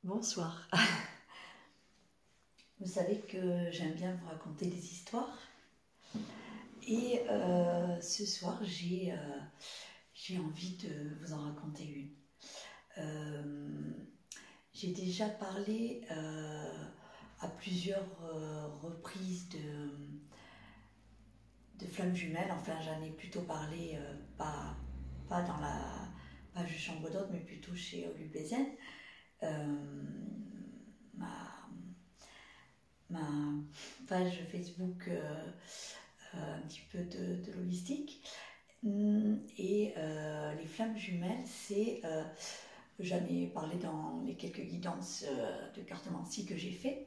Bonsoir. Vous savez que j'aime bien vous raconter des histoires. Et ce soir, j'ai envie de vous en raconter une. J'ai déjà parlé à plusieurs reprises de flammes jumelles. Enfin, j'en ai plutôt parlé pas dans la page de Chambre d'Hôte, mais plutôt chez Olubézen. Ma page Facebook un petit peu de l'holistique. Et les flammes jumelles, j'en ai parlé dans les quelques guidances de cartomancie que j'ai fait,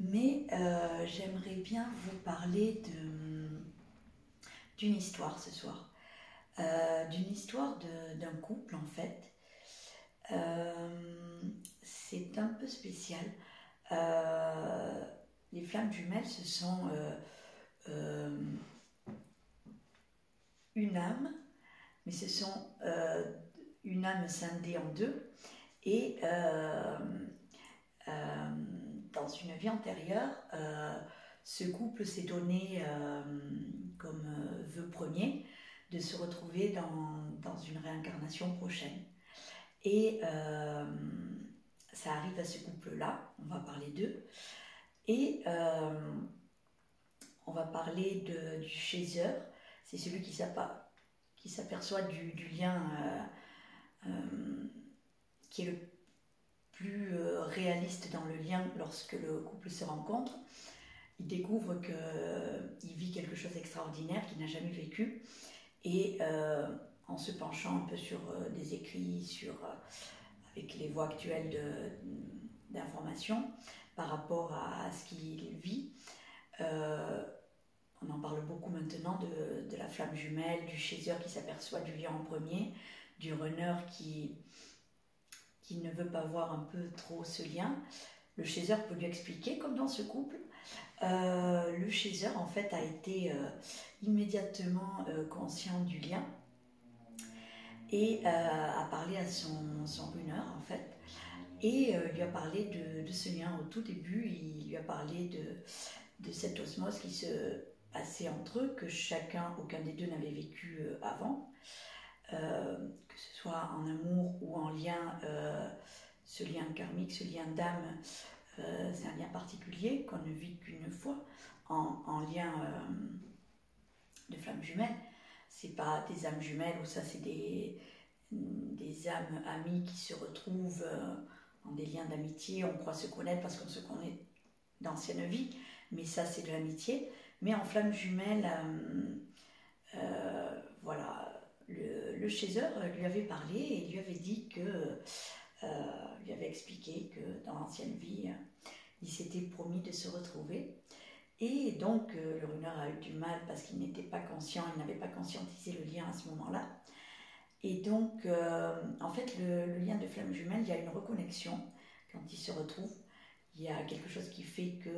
mais j'aimerais bien vous parler d'une histoire ce soir. D'une histoire d'un couple en fait. C'est un peu spécial. Les flammes jumelles, ce sont une âme, mais ce sont une âme scindée en deux. Et dans une vie antérieure, ce couple s'est donné comme vœu premier de se retrouver dans une réincarnation prochaine. Et ça arrive à ce couple-là, on va parler d'eux. Et on va parler du chasseur, c'est celui qui s'aperçoit du lien qui est le plus réaliste dans le lien lorsque le couple se rencontre. Il découvre qu'il vit quelque chose d'extraordinaire qu'il n'a jamais vécu. Et en se penchant un peu sur des écrits, avec les voies actuelles d'information par rapport à ce qu'il vit, on en parle beaucoup maintenant de la flamme jumelle, du chasseur qui s'aperçoit du lien en premier, du runner qui ne veut pas voir un peu trop ce lien. Le chasseur peut lui expliquer, comme dans ce couple. Le chasseur en fait a été immédiatement conscient du lien et a parlé à son runner en fait, et lui a parlé de ce lien. Au tout début, il lui a parlé de cette osmose qui se passait entre eux, que aucun des deux n'avait vécu avant, que ce soit en amour ou en lien, ce lien karmique, ce lien d'âme, c'est un lien particulier qu'on ne vit qu'une fois en lien de flammes jumelles. C'est pas des âmes jumelles où ça c'est des âmes amies qui se retrouvent dans des liens d'amitié. On croit se connaître parce qu'on se connaît d'ancienne vie, mais ça c'est de l'amitié. Mais en flamme jumelle, voilà, le chasseur lui avait parlé et lui avait dit lui avait expliqué que dans l'ancienne vie, il s'était promis de se retrouver. Et donc le runner a eu du mal parce qu'il n'était pas conscient, il n'avait pas conscientisé le lien à ce moment-là. Et donc, en fait, le lien de flamme jumelle, il y a une reconnexion quand ils se retrouvent. Il y a quelque chose qui fait que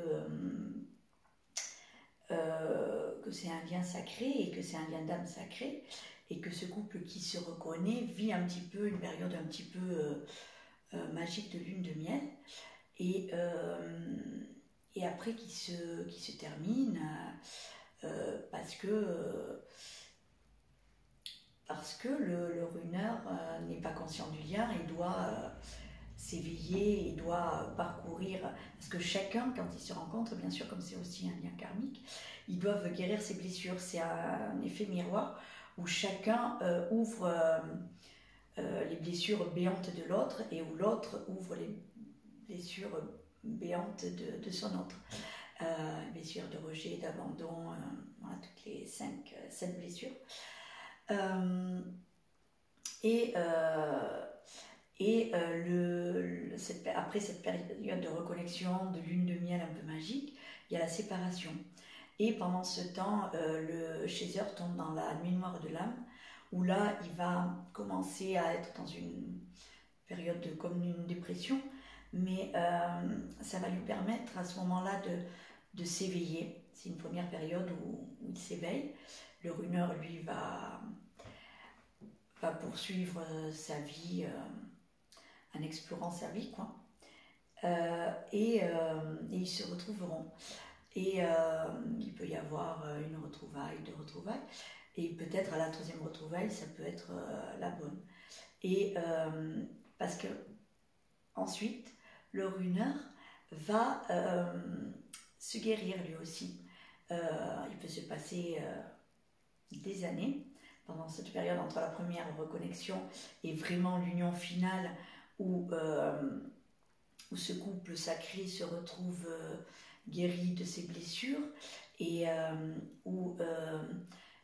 c'est un lien sacré et que c'est un lien d'âme sacré, et que ce couple qui se reconnaît vit un petit peu une période un petit peu magique de lune de miel, et après qui se termine parce que le runner n'est pas conscient du lien et doit s'éveiller et doit parcourir, parce que chacun, quand ils se rencontrent, bien sûr, comme c'est aussi un lien karmique, ils doivent guérir ses blessures. C'est un effet miroir où chacun ouvre les blessures béantes de l'autre, et où l'autre ouvre les blessures béantes de son autre. Blessures de rejet, d'abandon, voilà, toutes les 7 blessures. Après cette période de reconnexion, de lune de miel un peu magique, il y a la séparation. Et pendant ce temps, le chasseur tombe dans la nuit noire de l'âme, où là, il va commencer à être dans une période comme une dépression, mais ça va lui permettre à ce moment-là de s'éveiller. C'est une première période où il s'éveille. Le runner, lui, va poursuivre sa vie en explorant sa vie, quoi. et ils se retrouveront. Et il peut y avoir une retrouvaille, deux retrouvailles, et peut-être à la troisième retrouvaille, ça peut être la bonne. Et parce que ensuite, le runeur va se guérir lui aussi. Il peut se passer des années pendant cette période entre la première reconnexion et vraiment l'union finale où ce couple sacré se retrouve guéri de ses blessures et où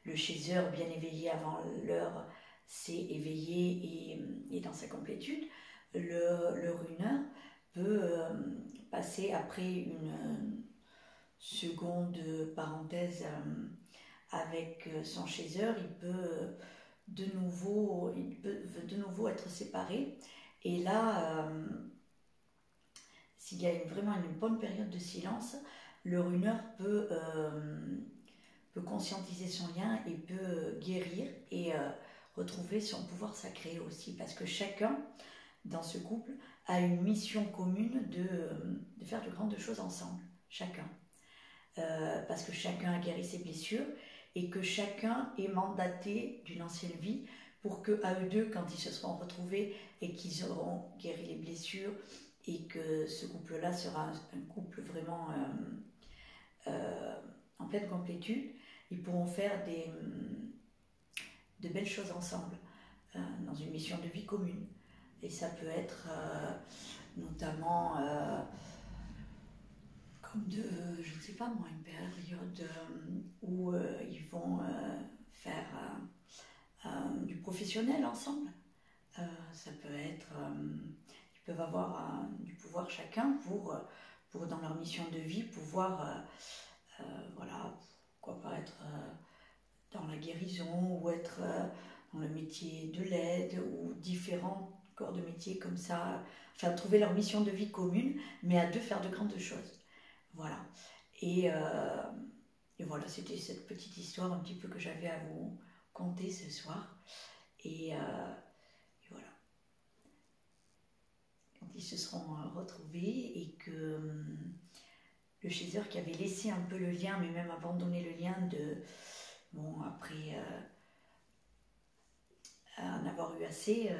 le chaser bien éveillé avant l'heure s'est éveillé et dans sa complétude. Le runner peut passer après une seconde parenthèse avec son chaser, il peut de nouveau être séparé. Et là, s'il y a vraiment une bonne période de silence, le runner peut conscientiser son lien et peut guérir et retrouver son pouvoir sacré aussi, parce que chacun dans ce couple a une mission commune de faire de grandes choses ensemble, chacun. Parce que chacun a guéri ses blessures et que chacun est mandaté d'une ancienne vie pour qu'à eux deux, quand ils se seront retrouvés et qu'ils auront guéri les blessures et que ce couple-là sera un couple vraiment en pleine complétude, ils pourront faire de belles choses ensemble dans une mission de vie commune. Et ça peut être notamment comme je ne sais pas moi, une période où ils vont faire du professionnel ensemble. Ça peut être, ils peuvent avoir du pouvoir chacun pour dans leur mission de vie pouvoir, voilà, pourquoi pas être dans la guérison ou être dans le métier de l'aide ou différents corps de métier comme ça, enfin trouver leur mission de vie commune, mais à deux faire de grandes choses. Voilà. Et voilà, c'était cette petite histoire un petit peu que j'avais à vous conter ce soir. Et voilà. Quand ils se seront retrouvés et que le chaser qui avait laissé un peu le lien, mais même abandonné le lien après en avoir eu assez,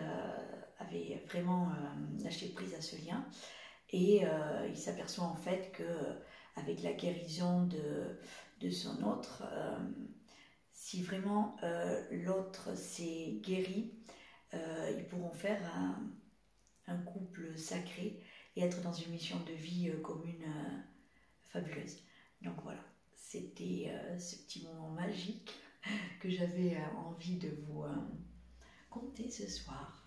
avait vraiment lâché prise à ce lien. Et il s'aperçoit en fait que avec la guérison de son autre, si vraiment l'autre s'est guéri, ils pourront faire un couple sacré et être dans une mission de vie commune fabuleuse. Donc voilà, c'était ce petit moment magique que j'avais envie de vous conter ce soir.